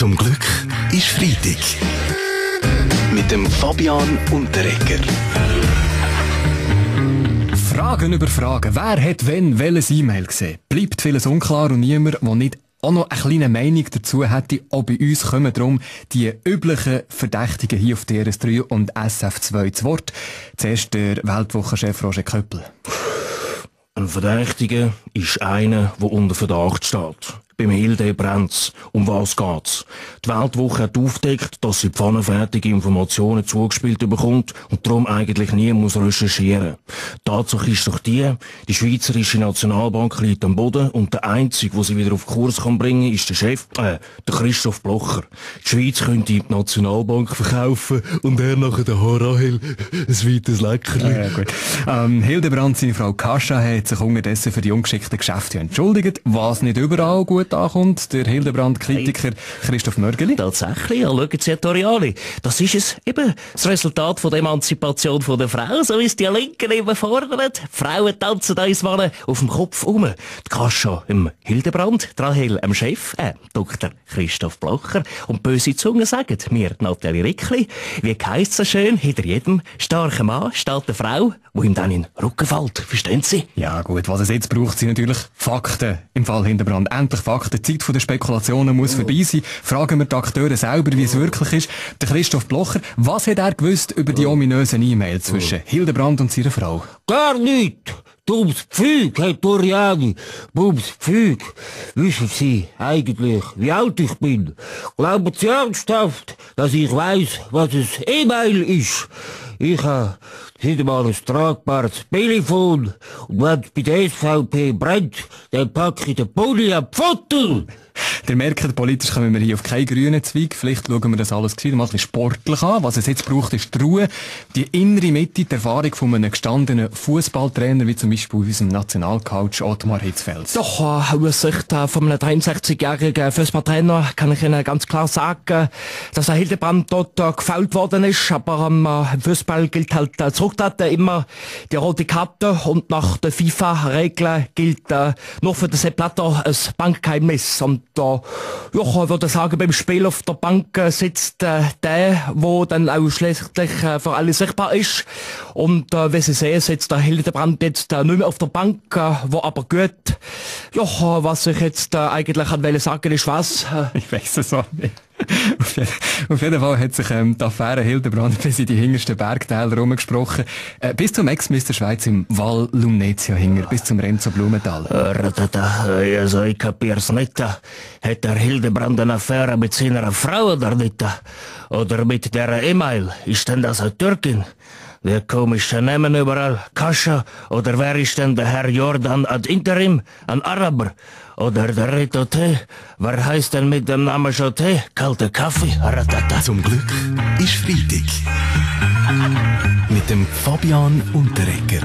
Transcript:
Zum Glück ist Freitag. Mit dem Fabian Unterreger. Fragen über Fragen. Wer hat wenn welches E-Mail gesehen? Bleibt vieles unklar und niemand, der nicht auch noch eine kleine Meinung dazu hätte. Auch bei uns kommen darum die üblichen Verdächtigen hier auf DRS3 und SF2 zu Wort. Zuerst der Weltwochenchef Roger Köppel. Ein Verdächtiger ist einer, der unter Verdacht steht. Beim Hildebrand. Um was geht's? Die Weltwoche hat aufgedeckt, dass sie pfannenfertige Informationen zugespielt bekommt und darum eigentlich nie muss recherchieren. Tatsache ist doch die Schweizerische Nationalbank liegt am Boden und der Einzige, der sie wieder auf Kurs kann bringen, ist der Chef, der Christoph Blocher. Die Schweiz könnte die Nationalbank verkaufen und er nachher der Rahel ein weites Leckerli. Ja, gut. Hildebrand, seine Frau Kascha, hat sich unterdessen für die ungeschickten Geschäfte entschuldigt, was nicht überall gut ankommt. Der Hildebrand-Kritiker Christoph Mörgeli. Tatsächlich, ja, schauen Sie die an. Das ist es, eben, das Resultat von der Emanzipation der Frau, so wie es die Linken eben fordern. Frauen tanzen uns Mann auf dem Kopf um. Die Kascha im Hildebrand, die Rahel im Chef, Dr. Christoph Blocher. Und böse Zungen sagen mir, Nathalie Rickli, wie heisst es so schön, hinter jedem starken Mann steht eine Frau, die ihm dann in den Rücken fällt. Verstehen Sie? Ja gut, was es jetzt braucht, sind natürlich Fakten. Im Fall Hildebrand endlich Fakten. Die Zeit der Spekulationen muss vorbei sein. Fragen wir die Akteure selber, wie es wirklich ist. Der Christoph Blocher, was hat er gewusst über die ominösen E-Mails zwischen Hildebrand und seiner Frau? Gar nicht. Dummes Pflüg, Herr Toriani. Dummes Pflüg. Wissen Sie eigentlich, wie alt ich bin? Glauben Sie ernsthaft, dass ich weiss, was ein E-Mail ist? Ich habe nicht mal ein tragbares Telefon. Und wenn es bei der SVP brennt, dann packe ich den Pulli ab Foto. Ihr merkt, politisch kommen wir hier auf keinen grünen Zweig. Vielleicht schauen wir das alles mal ein bisschen sportlich an. Was es jetzt braucht, ist die Ruhe, die innere Mitte, die Erfahrung von einem gestandenen Fußballtrainer, wie zum Beispiel unserem Nationalcoach Ottmar Hitzfeld. Doch, aus Sicht von einem 63-jährigen Fußballtrainer kann ich Ihnen ganz klar sagen, dass der Hildebrand dort gefoult worden ist. Aber am Fußball gilt halt zurücktreten immer die rote Karte und nach der FIFA-Regeln gilt nur für den Sepp Blatter ein Bankgeheimnis. Und ich würde sagen, beim Spiel auf der Bank sitzt der, der dann auch schließlich für alle sichtbar ist. Und wie Sie sehen, sitzt der Hildebrand jetzt nicht mehr auf der Bank, wo aber gut. Ja, was ich jetzt eigentlich sagen ist was? Ich weiss es auch nicht. Auf jeden Fall hat sich die Affäre Hildebrand bis in die hintersten Bergtäler rumgesprochen. Bis zum Ex-Mister Schweiz im Val Lumnezia hinger, bis zum Renzo Blumenthal. Also ich kapier's nicht. Hat der Hildebrand eine Affäre mit seiner Frau oder nicht? Oder mit der E-Mail? Ist denn das eine Türkin? Der komische Namen überall. Kascha? Oder wer ist denn der Herr Jordan ad interim? Ein Araber? Oder der Reto T? Wer heißt denn mit dem Namen Choté? Kalter Kaffee? Ratata. Zum Glück ist Freitag. Mit dem Fabian Unterreger.